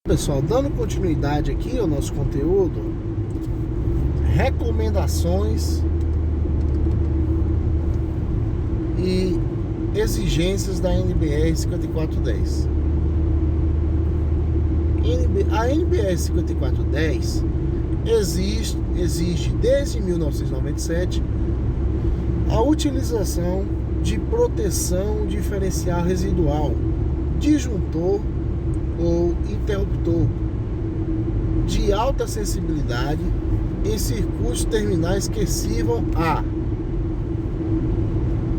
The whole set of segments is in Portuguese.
Pessoal, dando continuidade aqui ao nosso conteúdo, recomendações e exigências da NBR 5410. A NBR 5410 exige desde 1997 a utilização de proteção diferencial residual, disjuntor ou interruptor de alta sensibilidade em circuitos terminais que sirvam a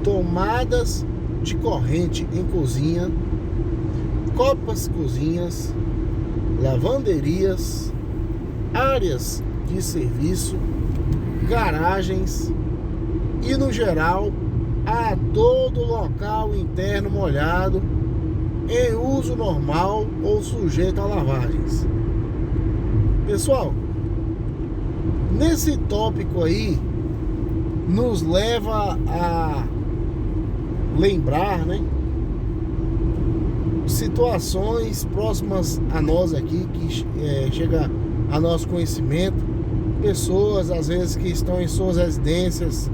tomadas de corrente em cozinha, copas cozinhas, lavanderias, áreas de serviço, garagens e, no geral, a todo local interno molhado em uso normal ou sujeito a lavagens. Pessoal, nesse tópico aí nos leva a lembrar, né, situações próximas a nós aqui que chega a nosso conhecimento, pessoas às vezes que estão em suas residências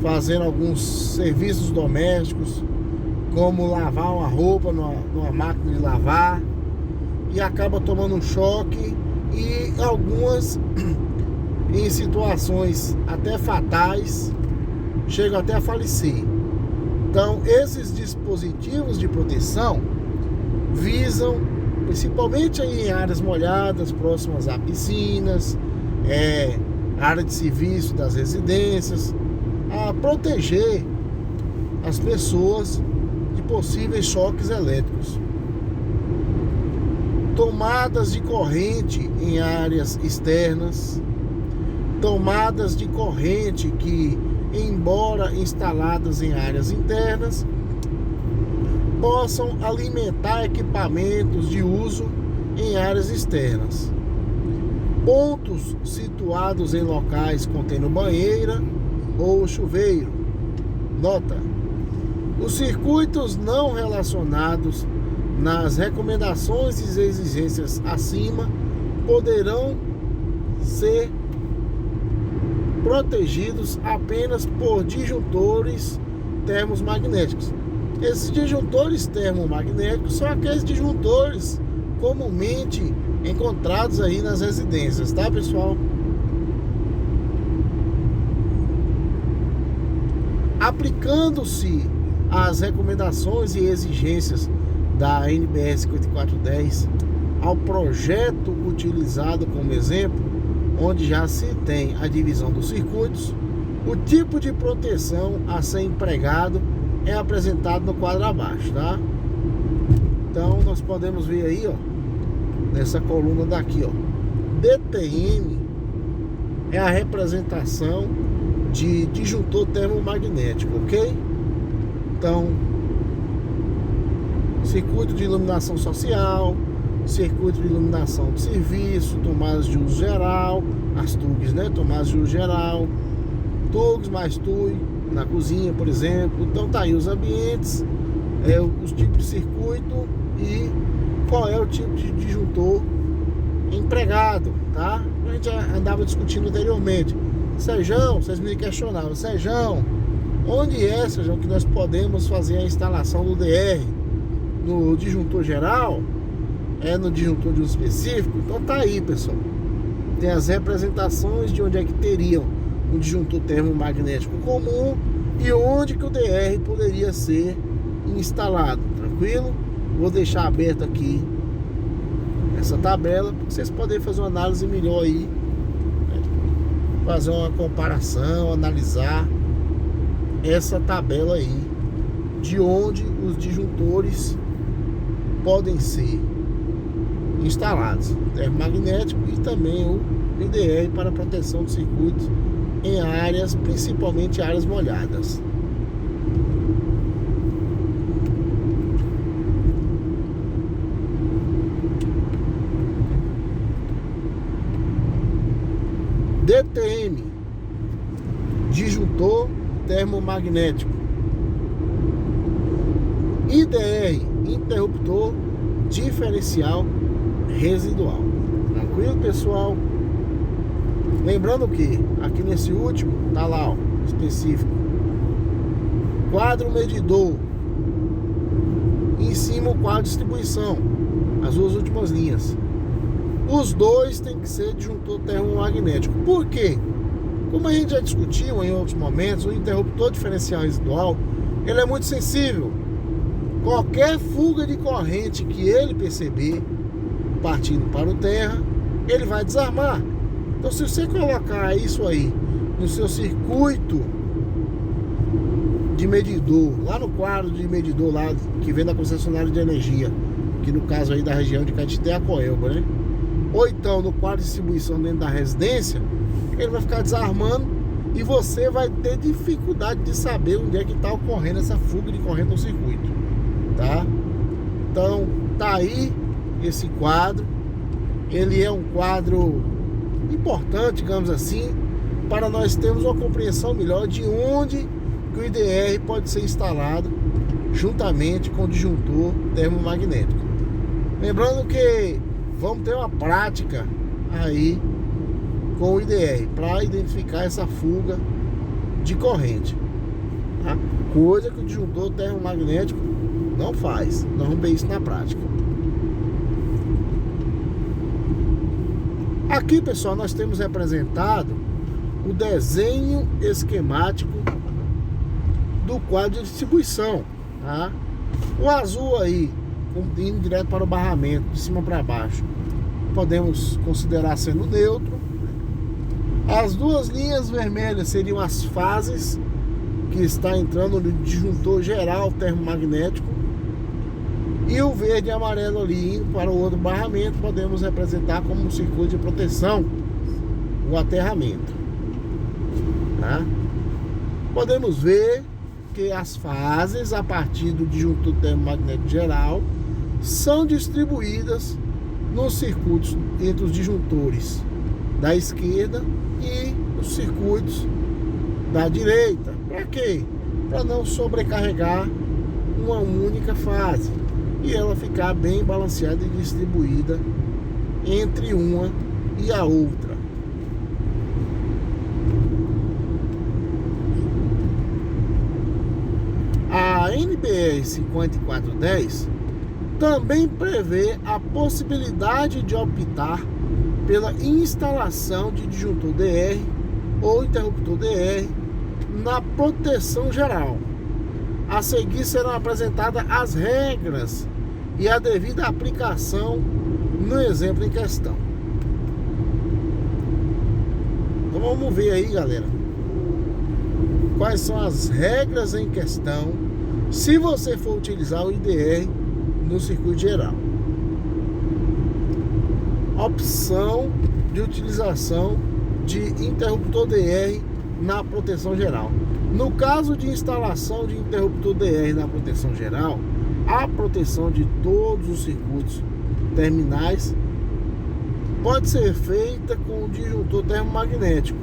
fazendo alguns serviços domésticos, como lavar uma roupa numa máquina de lavar, e acaba tomando um choque, e algumas em situações até fatais chegam até a falecer. Então esses dispositivos de proteção visam, principalmente aí em áreas molhadas, próximas a piscinas, área de serviço das residências, a proteger as pessoas de possíveis choques elétricos. Tomadas de corrente em áreas externas, tomadas de corrente que, embora instaladas em áreas internas, possam alimentar equipamentos de uso em áreas externas. Pontos situados em locais contendo banheira ou chuveiro. Nota: os circuitos não relacionados nas recomendações e exigências acima poderão ser protegidos apenas por disjuntores termomagnéticos. Esses disjuntores termomagnéticos são aqueles disjuntores comumente encontrados aí nas residências, tá, pessoal? Aplicando-se as recomendações e exigências da NBR 5410 ao projeto utilizado como exemplo, onde já se tem a divisão dos circuitos, o tipo de proteção a ser empregado é apresentado no quadro abaixo, tá? Então nós podemos ver aí, ó, nessa coluna daqui, ó, DTM é a representação de disjuntor termomagnético, ok? Então, circuito de iluminação social, circuito de iluminação de serviço, tomadas de uso geral, as TUGs, né? Tomadas de uso geral, TUGs mais TUI na cozinha, por exemplo. Então tá aí os ambientes, os tipos de circuito e qual é o tipo de disjuntor empregado, tá? A gente já andava discutindo anteriormente. Sejão, vocês me questionavam, Sejão, onde é, Sejão, que nós podemos fazer a instalação do DR? No disjuntor geral? No disjuntor de uso específico? Então tá aí, pessoal. Tem as representações de onde é que teriam um disjuntor termomagnético comum e onde que o DR poderia ser instalado, tranquilo? Vou deixar aberto aqui essa tabela para vocês poderem fazer uma análise melhor aí, né? Fazer uma comparação, analisar essa tabela aí de onde os disjuntores podem ser instalados, termomagnético e também o IDR para proteção de circuitos em áreas, principalmente áreas molhadas. DTM, disjuntor termomagnético. IDR, interruptor diferencial residual. Tranquilo, pessoal? Lembrando que aqui nesse último tá lá, ó, específico, quadro medidor, em cima o quadro distribuição, as duas últimas linhas. Os dois tem que ser disjuntor termomagnético. Por quê? Como a gente já discutiu em outros momentos, o interruptor diferencial residual, ele é muito sensível. Qualquer fuga de corrente que ele perceber partindo para o terra, ele vai desarmar. Então, se você colocar isso aí no seu circuito de medidor, lá no quadro de medidor lá que vem da concessionária de energia, que no caso aí da região de Caetité a Coelba, né? Ou então no quadro de distribuição dentro da residência, ele vai ficar desarmando e você vai ter dificuldade de saber onde é que está ocorrendo essa fuga de corrente no circuito, tá? Então, tá aí esse quadro. Ele é um quadro importante, digamos assim, para nós termos uma compreensão melhor de onde que o IDR pode ser instalado juntamente com o disjuntor termomagnético. Lembrando que vamos ter uma prática aí com o IDR para identificar essa fuga de corrente, tá? Coisa que o disjuntor termomagnético não faz. Nós vamos ver isso na prática. Aqui, pessoal, nós temos representado o desenho esquemático do quadro de distribuição, tá? O azul aí, indo direto para o barramento, de cima para baixo, podemos considerar sendo neutro. As duas linhas vermelhas seriam as fases que está entrando no disjuntor geral termomagnético. E o verde e amarelo ali indo para o outro barramento, podemos representar como um circuito de proteção, o aterramento, tá? Podemos ver que as fases a partir do disjuntor termomagnético geral são distribuídas nos circuitos entre os disjuntores da esquerda e os circuitos da direita. Para quê? Para não sobrecarregar uma única fase e ela ficar bem balanceada e distribuída entre uma e a outra. A NBR 5410 também prevê a possibilidade de optar pela instalação de disjuntor DR ou interruptor DR na proteção geral. A seguir serão apresentadas as regras e a devida aplicação no exemplo em questão. Então vamos ver aí, galera, quais são as regras em questão se você for utilizar o IDR no circuito geral. Opção de utilização de interruptor DR na proteção geral. No caso de instalação de interruptor DR na proteção geral, a proteção de todos os circuitos terminais pode ser feita com o disjuntor termomagnético.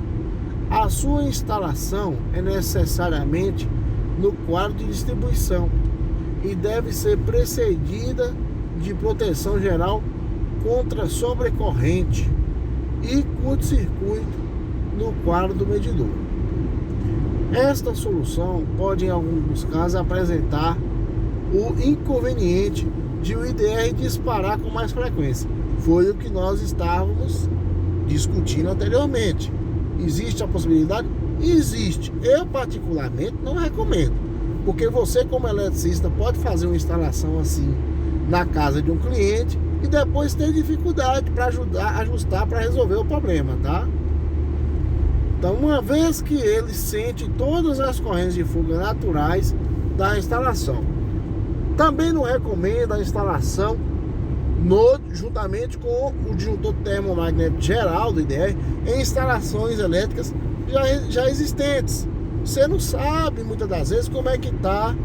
A sua instalação é necessariamente no quadro de distribuição e deve ser precedida de proteção geral contra sobrecorrente e curto-circuito no quadro do medidor. Esta solução pode, em alguns casos, apresentar o inconveniente de o IDR disparar com mais frequência. Foi o que nós estávamos discutindo anteriormente. Existe a possibilidade? Existe. Eu, particularmente, não recomendo. Porque você, como eletricista, pode fazer uma instalação assim na casa de um cliente e depois ter dificuldade para ajustar para resolver o problema, tá? Então, uma vez que ele sente todas as correntes de fuga naturais da instalação. Também não recomendo a instalação juntamente com o disjuntor termomagnético geral do IDR em instalações elétricas já existentes. Você não sabe muitas das vezes como é que está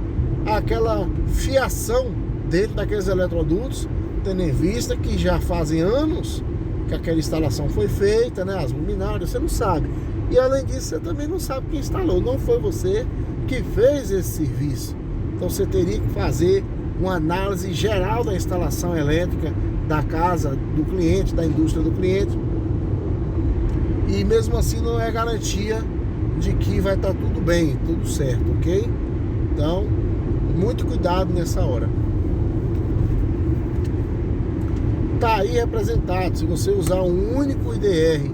aquela fiação dentro daqueles eletrodutos, tendo em vista que já fazem anos que aquela instalação foi feita, né? As luminárias, você não sabe. E além disso, você também não sabe quem instalou. Não foi você que fez esse serviço. Então você teria que fazer uma análise geral da instalação elétrica da casa do cliente, da indústria do cliente. E mesmo assim não é garantia de que vai estar tudo bem, tudo certo, ok? Então, muito cuidado nessa hora. Tá aí representado. Se você usar um único IDR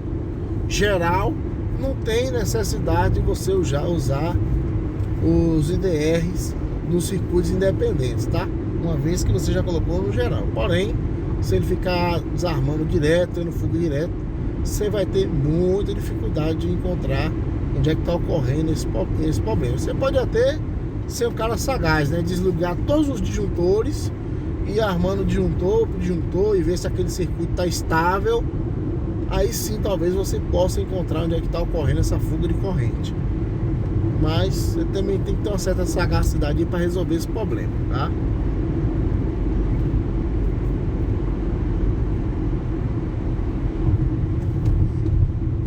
geral, não tem necessidade de você usar os IDRs nos circuitos independentes, tá? Uma vez que você já colocou no geral. Porém, se ele ficar desarmando direto, tendo fuga direto, você vai ter muita dificuldade de encontrar onde é que está ocorrendo esse problema. Você pode até ser um cara sagaz, né? Desligar todos os disjuntores e armando disjuntor por disjuntor e ver se aquele circuito está estável. Aí sim, talvez você possa encontrar onde é que está ocorrendo essa fuga de corrente. Mas você também tem que ter uma certa sagacidade para resolver esse problema, tá?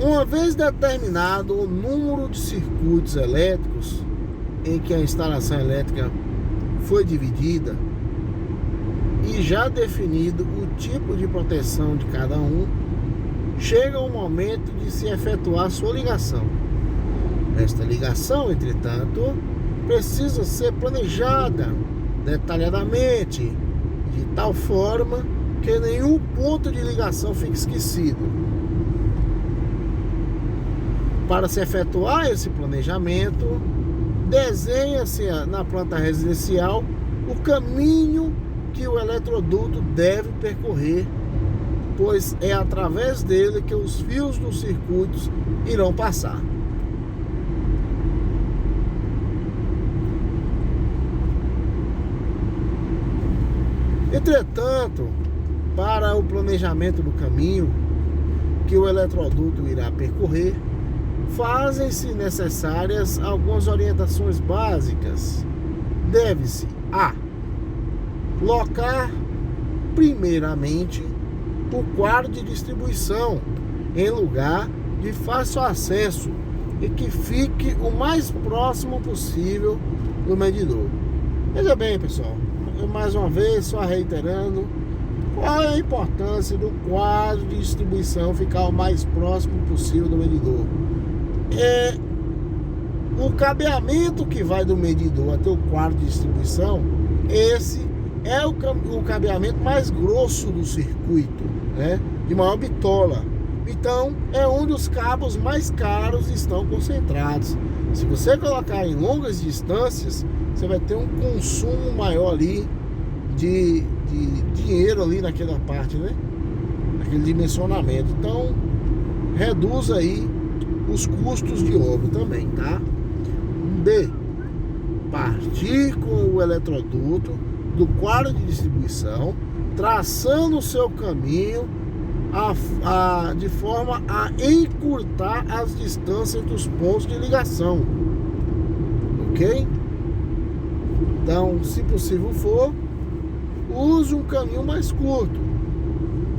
Uma vez determinado o número de circuitos elétricos em que a instalação elétrica foi dividida e já definido o tipo de proteção de cada um, chega o momento de se efetuar sua ligação. Esta ligação, entretanto, precisa ser planejada detalhadamente, de tal forma que nenhum ponto de ligação fique esquecido. Para se efetuar esse planejamento, desenha-se na planta residencial o caminho que o eletroduto deve percorrer, pois é através dele que os fios dos circuitos irão passar. Entretanto, para o planejamento do caminho que o eletroduto irá percorrer, fazem-se necessárias algumas orientações básicas. Deve-se a locar primeiramente o quadro de distribuição em lugar de fácil acesso e que fique o mais próximo possível do medidor. Veja bem, pessoal, eu mais uma vez só reiterando qual é a importância do quadro de distribuição ficar o mais próximo possível do medidor. É o cabeamento que vai do medidor até o quadro de distribuição. Esse é o cabeamento mais grosso do circuito, né? De maior bitola. Então é onde os cabos mais caros estão concentrados. Se você colocar em longas distâncias, você vai ter um consumo maior ali de dinheiro ali naquela parte, né? Naquele dimensionamento. Então reduz aí os custos de obra também, tá? B. Partir com o eletroduto do quadro de distribuição, traçando o seu caminho de forma a encurtar as distâncias entre os pontos de ligação, ok? Então, se possível for, use um caminho mais curto.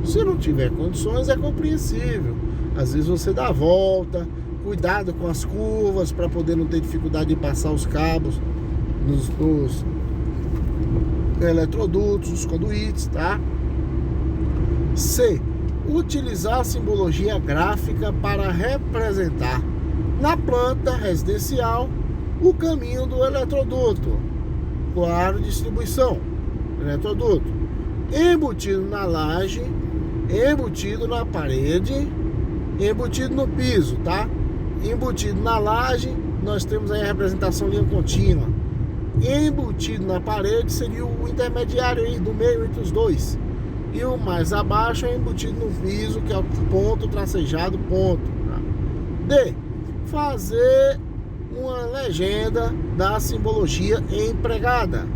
Se não tiver condições, é compreensível. Às vezes você dá a volta, cuidado com as curvas para poder não ter dificuldade de passar os cabos nos eletrodutos, os conduítes, tá? C. Utilizar a simbologia gráfica para representar na planta residencial o caminho do eletroduto, quadro de distribuição, eletroduto, embutido na laje, embutido na parede, embutido no piso, tá? Embutido na laje, nós temos aí a representação linha contínua. Embutido na parede seria o intermediário aí do meio entre os dois. E o mais abaixo é embutido no piso, que é o ponto tracejado, ponto. Tá? D. Fazer uma legenda da simbologia empregada.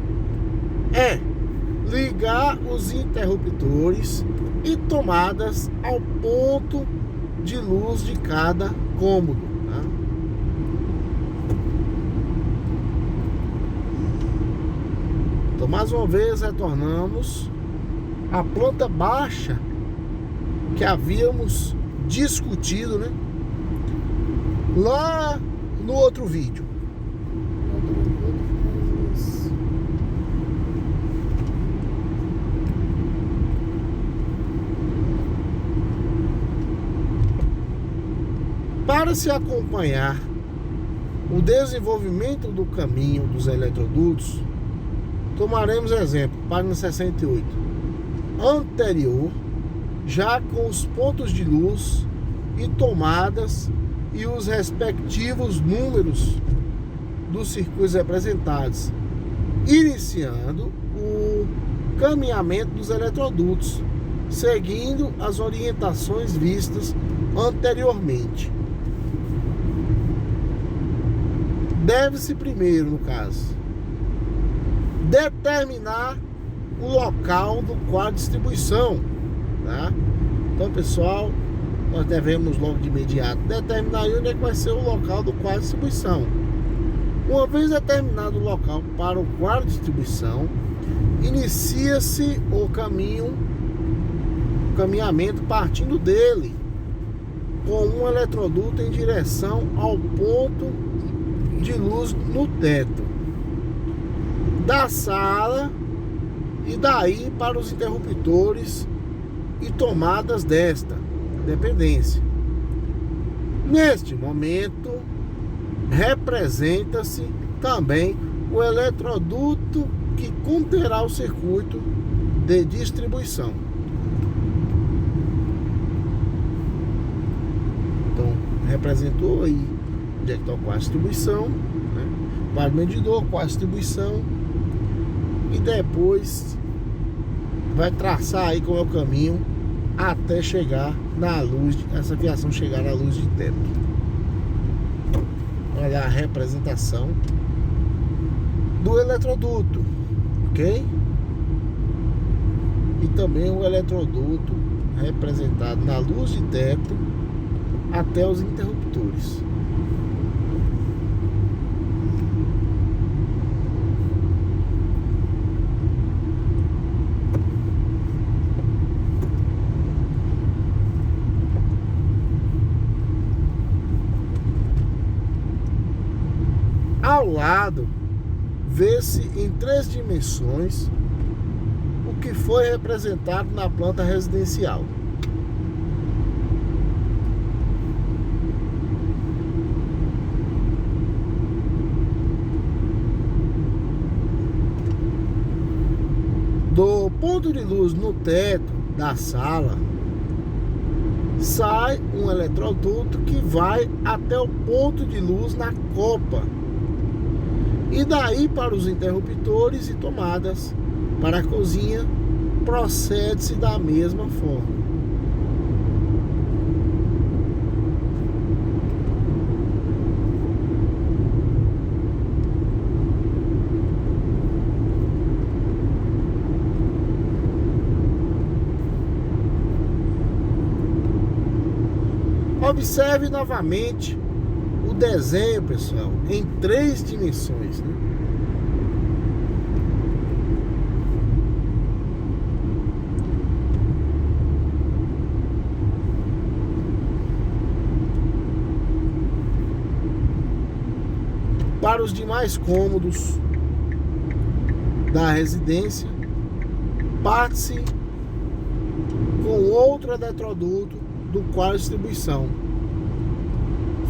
E. Ligar os interruptores e tomadas ao ponto de luz de cada cômodo. Tá? Então, mais uma vez, retornamos à planta baixa que havíamos discutido, né? Lá no outro vídeo. Para se acompanhar o desenvolvimento do caminho dos eletrodutos, tomaremos exemplo, página 68, anterior, já com os pontos de luz e tomadas e os respectivos números dos circuitos representados, iniciando o caminhamento dos eletrodutos, seguindo as orientações vistas anteriormente. Deve-se primeiro, no caso, determinar o local do quadro de distribuição, tá? Então, pessoal, nós devemos logo de imediato determinar onde é que vai ser o local do quadro de distribuição. Uma vez determinado o local para o quadro de distribuição, inicia-se o caminhamento partindo dele, com um eletroduto em direção ao ponto de luz no teto da sala e daí para os interruptores e tomadas desta dependência. Neste momento, representa-se também o eletroduto que conterá o circuito de distribuição. Então, representou aí onde é que está o quadro de distribuição, né? Quadro medidor, quadro de distribuição, e depois vai traçar aí como é o caminho até chegar na luz, essa fiação chegar na luz de teto. Olha lá a representação do eletroduto, ok? E também o eletroduto representado na luz de teto até os interruptores. Ao lado, vê-se em 3 dimensões o que foi representado na planta residencial. Do ponto de luz no teto da sala, sai um eletroduto que vai até o ponto de luz na copa. E daí para os interruptores e tomadas para a cozinha, procede-se da mesma forma. Observe novamente o desenho, pessoal, em 3 dimensões, né? Para os demais cômodos da residência, parte-se com outro eletroduto do quadro de distribuição,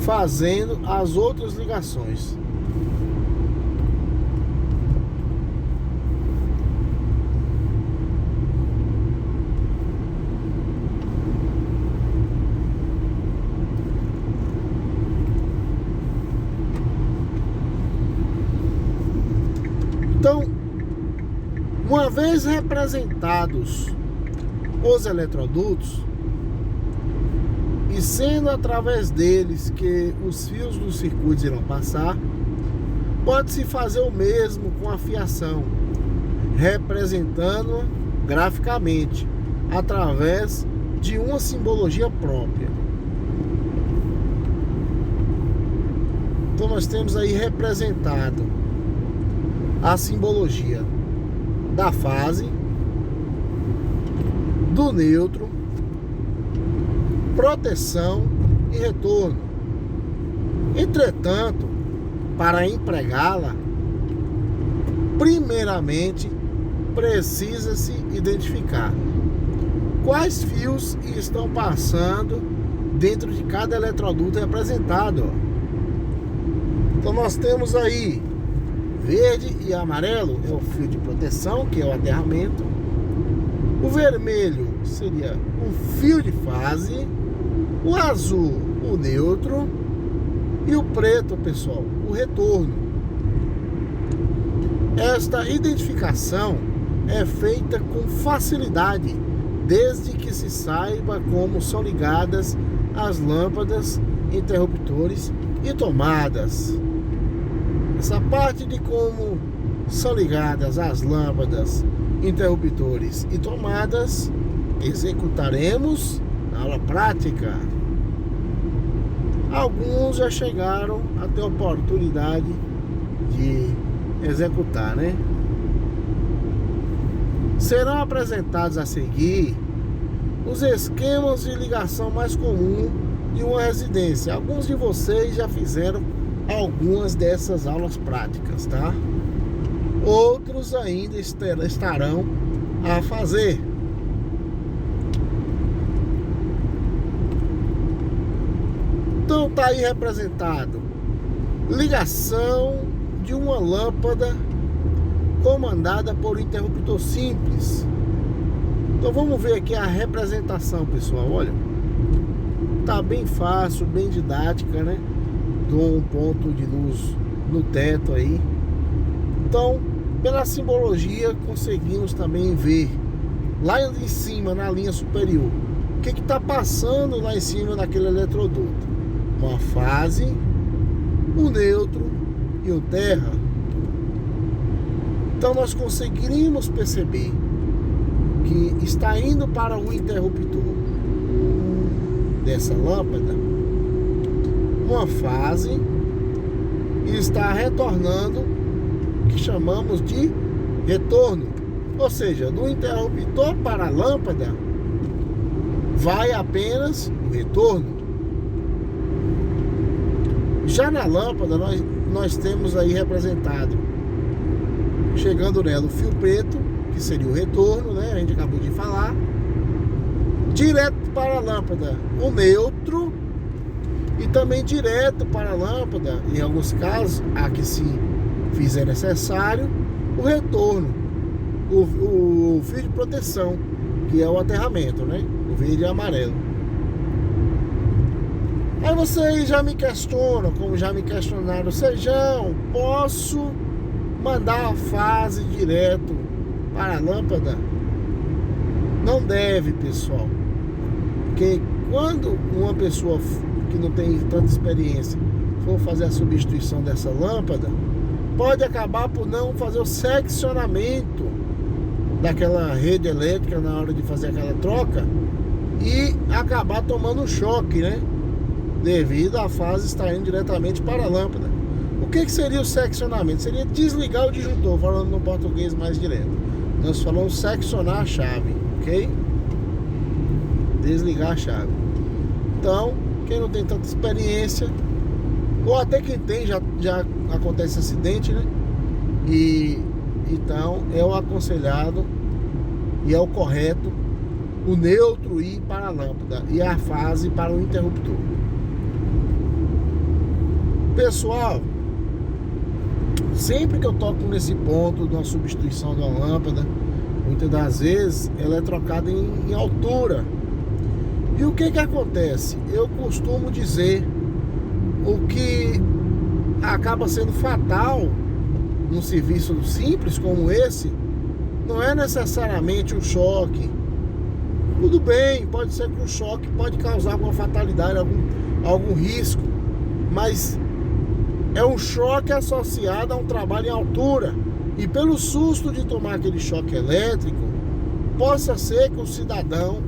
fazendo as outras ligações. Então, uma vez representados os eletrodutos, e sendo através deles que os fios dos circuitos irão passar, pode-se fazer o mesmo com a fiação, representando-a graficamente, através de uma simbologia própria. Então nós temos aí representado a simbologia da fase, do neutro, proteção e retorno. Entretanto, para empregá-la, primeiramente precisa-se identificar quais fios estão passando dentro de cada eletroduto representado, ó. Então nós temos aí verde e amarelo é o fio de proteção, que é o aterramento. O vermelho seria o fio de fase, o azul o neutro e o preto, pessoal, o retorno. Esta identificação é feita com facilidade, desde que se saiba como são ligadas as lâmpadas, interruptores e tomadas. Essa parte de como são ligadas as lâmpadas, interruptores e tomadas executaremos na aula prática. Alguns já chegaram a ter oportunidade de executar, né? Serão apresentados a seguir os esquemas de ligação mais comum de uma residência. Alguns de vocês já fizeram algumas dessas aulas práticas, tá? Outros ainda estarão a fazer. Então tá aí representado ligação de uma lâmpada comandada por interruptor simples. Então vamos ver aqui a representação, pessoal. Olha, tá bem fácil, bem didática, né? Com um ponto de luz no teto aí. Então, pela simbologia, conseguimos também ver lá em cima, na linha superior, o que está passando lá em cima daquele eletroduto. Uma fase, um neutro e um terra. Então nós conseguiríamos perceber que está indo para o interruptor dessa lâmpada uma fase e está retornando o que chamamos de retorno. Ou seja, do interruptor para a lâmpada vai apenas o retorno. Já na lâmpada nós temos aí representado, chegando nela, o fio preto, que seria o retorno, né? A gente acabou de falar. Direto para a lâmpada o neutro e também direto para a lâmpada, em alguns casos, a que se fizer necessário, o retorno, o fio de proteção, que é o aterramento, né? O verde e amarelo. Aí vocês já me questionam, como já me questionaram, Sejão, posso mandar a fase direto para a lâmpada? Não deve, pessoal. Porque quando uma pessoa que não tem tanta experiência for fazer a substituição dessa lâmpada, pode acabar por não fazer o seccionamento daquela rede elétrica na hora de fazer aquela troca e acabar tomando um choque, né? Devido à fase estar indo diretamente para a lâmpada. O que seria o seccionamento? Seria desligar o disjuntor, falando no português mais direto. Nós falamos seccionar a chave, ok? Desligar a chave. Então, quem não tem tanta experiência, ou até quem tem, já acontece acidente, né? E então é o aconselhado e é o correto o neutro ir para a lâmpada e a fase para o interruptor. Pessoal, sempre que eu toco nesse ponto de uma substituição de uma lâmpada, muitas das vezes ela é trocada em altura. E o que acontece? Eu costumo dizer, o que acaba sendo fatal num serviço simples como esse, não é necessariamente um choque. Tudo bem, pode ser que um choque pode causar alguma fatalidade, algum risco, mas é um choque associado a um trabalho em altura. E pelo susto de tomar aquele choque elétrico, possa ser que o cidadão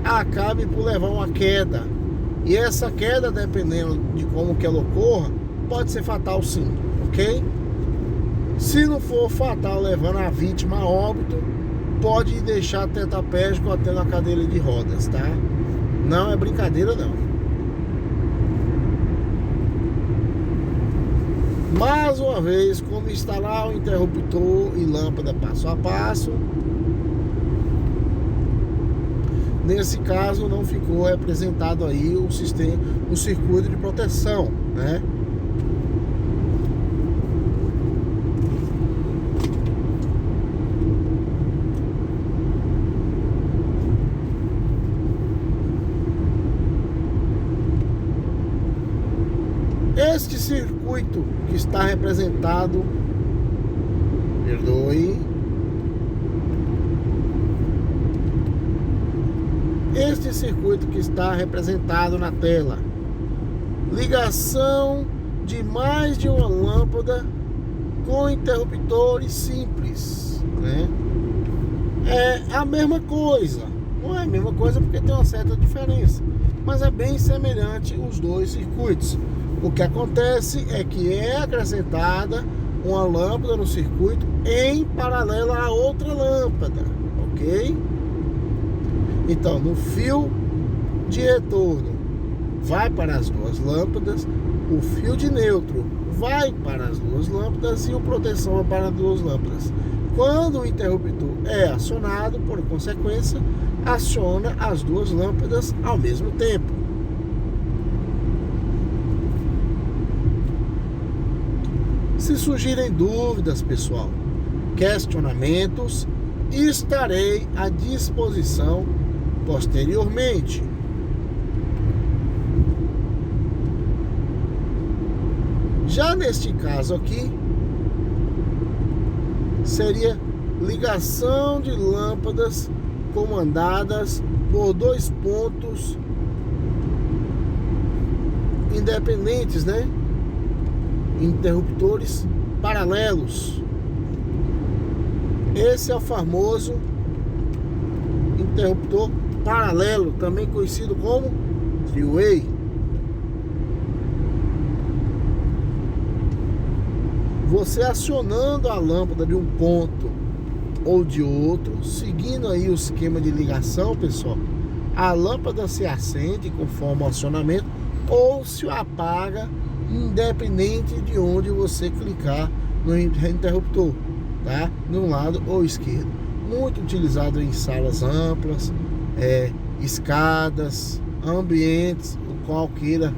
acabe por levar uma queda. E essa queda, dependendo de como que ela ocorra, pode ser fatal sim, ok? Se não for fatal, levando a vítima a óbito, pode deixar tetraplégico até na cadeira de rodas, tá? Não é brincadeira não. Mais uma vez, como instalar o interruptor e lâmpada passo a passo. Nesse caso não ficou representado aí o sistema, o circuito de proteção, né? Este circuito que está representado, perdoe, este circuito que está representado na tela, ligação de mais de uma lâmpada com interruptores simples, né? É a mesma coisa, não é a mesma coisa porque tem uma certa diferença, mas é bem semelhante os dois circuitos. O que acontece é que é acrescentada uma lâmpada no circuito em paralelo a outra lâmpada, ok? Então, no fio de retorno vai para as duas lâmpadas, o fio de neutro vai para as duas lâmpadas e o proteção vai para as duas lâmpadas. Quando o interruptor é acionado, por consequência, aciona as duas lâmpadas ao mesmo tempo. Se surgirem dúvidas, pessoal, questionamentos, estarei à disposição posteriormente. Já neste caso aqui, seria ligação de lâmpadas comandadas por dois pontos independentes, né? Interruptores paralelos. Esse é o famoso interruptor paralelo, também conhecido como three-way. Você acionando a lâmpada de um ponto ou de outro, seguindo aí o esquema de ligação, pessoal, a lâmpada se acende conforme o acionamento ou se apaga, independente de onde você clicar no interruptor, tá? De um lado ou esquerdo. Muito utilizado em salas amplas, escadas, ambientes, o qual queira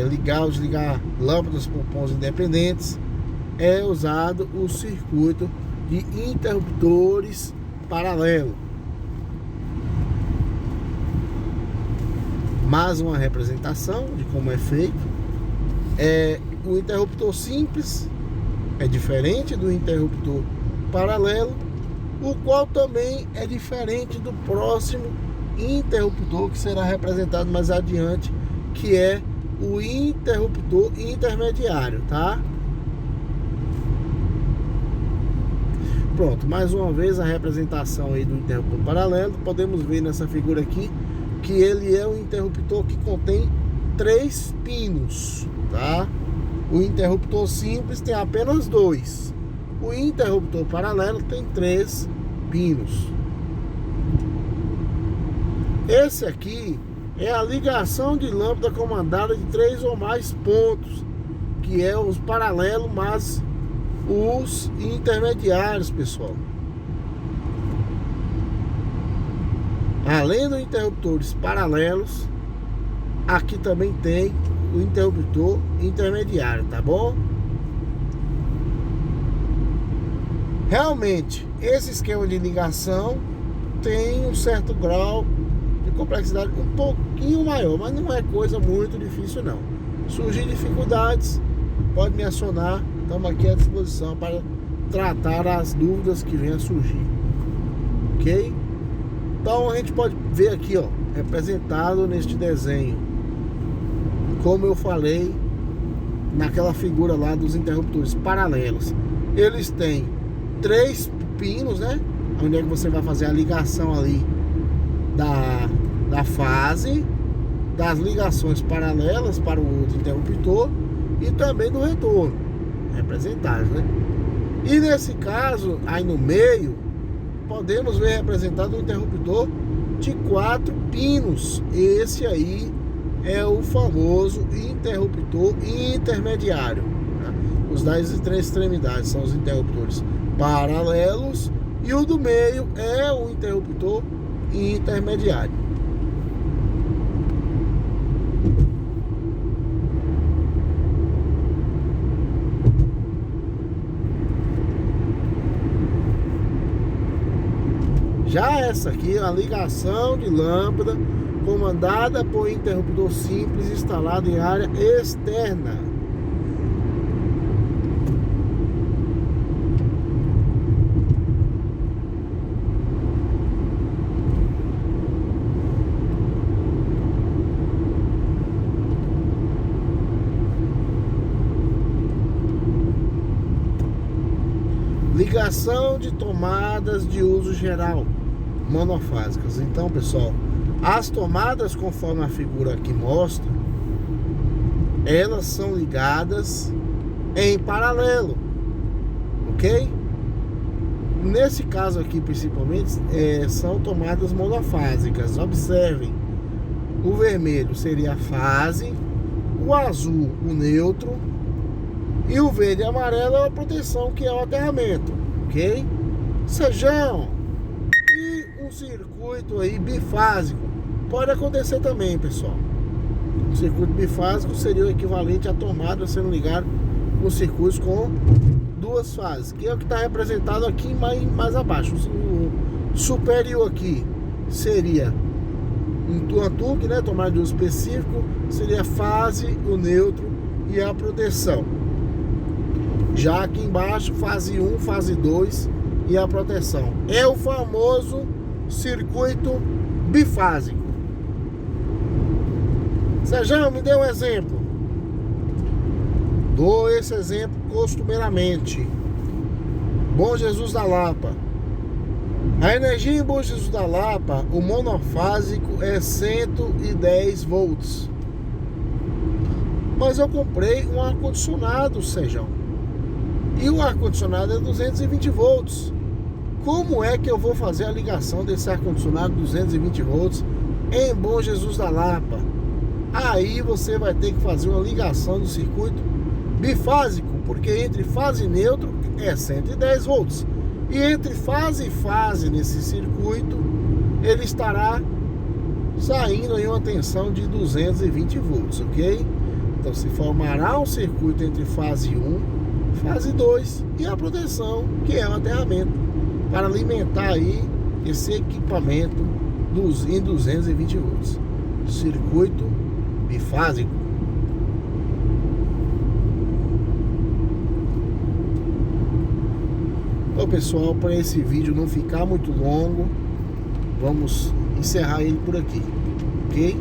ligar ou desligar lâmpadas por pontos independentes. É usado o circuito de interruptores paralelo. Mais uma representação de como é feito. O interruptor simples é diferente do interruptor paralelo, o qual também é diferente do próximo interruptor que será representado mais adiante, que é o interruptor intermediário, tá? Pronto, mais uma vez a representação aí do interruptor paralelo. Podemos ver nessa figura aqui que ele é um interruptor que contém 3 pinos, tá? O interruptor simples tem apenas 2. O interruptor paralelo tem 3 pinos. Esse aqui é a ligação de lâmpada comandada de 3 ou mais pontos, que é os paralelos, mas os intermediários, pessoal. Além dos interruptores paralelos, aqui também tem o interruptor intermediário, tá bom? Realmente, esse esquema de ligação tem um certo grau de complexidade um pouquinho maior, mas não é coisa muito difícil não. Surgir dificuldades, pode me acionar, estamos aqui à disposição para tratar as dúvidas que venham a surgir, ok? Então a gente pode ver aqui, ó, representado neste desenho, como eu falei naquela figura lá dos interruptores paralelos. Eles têm 3 pinos, né? Onde é que você vai fazer a ligação ali da fase, das ligações paralelas para o outro interruptor e também do retorno, representados, né? E nesse caso, aí no meio, podemos ver representado um interruptor de 4 pinos. Esse aí é o famoso interruptor intermediário, né? Os das 3 extremidades são os interruptores paralelos e o do meio é o interruptor intermediário. Já essa aqui é uma ligação de lâmpada comandada por interruptor simples instalado em área externa. Ligação de tomadas de uso geral monofásicas. Então, pessoal, as tomadas, conforme a figura aqui mostra, elas são ligadas em paralelo, ok? Nesse caso aqui, principalmente, são tomadas monofásicas. Observem, o vermelho seria a fase, o azul o neutro e o verde e amarelo é a proteção, que é o aterramento, ok? Sejam e um circuito aí bifásico pode acontecer também, pessoal. O circuito bifásico seria o equivalente à tomada sendo ligado com circuitos com duas fases, que é o que está representado aqui mais abaixo. O superior aqui seria um TUG, né, tomada de uso específico, seria a fase, o neutro e a proteção. Já aqui embaixo, fase 1, fase 2 e a proteção. É o famoso circuito bifásico. Sejão, me dê um exemplo. Dou esse exemplo costumeiramente. Bom Jesus da Lapa. A energia em Bom Jesus da Lapa, o monofásico é 110 volts. Mas eu comprei um ar-condicionado, Sejão. E o ar-condicionado é 220 volts. Como é que eu vou fazer a ligação desse ar-condicionado 220 volts em Bom Jesus da Lapa? Aí você vai ter que fazer uma ligação do circuito bifásico, porque entre fase e neutro é 110 volts. E entre fase e fase nesse circuito, ele estará saindo em uma tensão de 220 volts, ok? Então se formará um circuito entre fase 1, fase 2 e a proteção, que é o aterramento, para alimentar aí esse equipamento em 220 volts. Circuito bifásico. Então, pessoal, para esse vídeo não ficar muito longo, vamos encerrar ele por aqui, ok?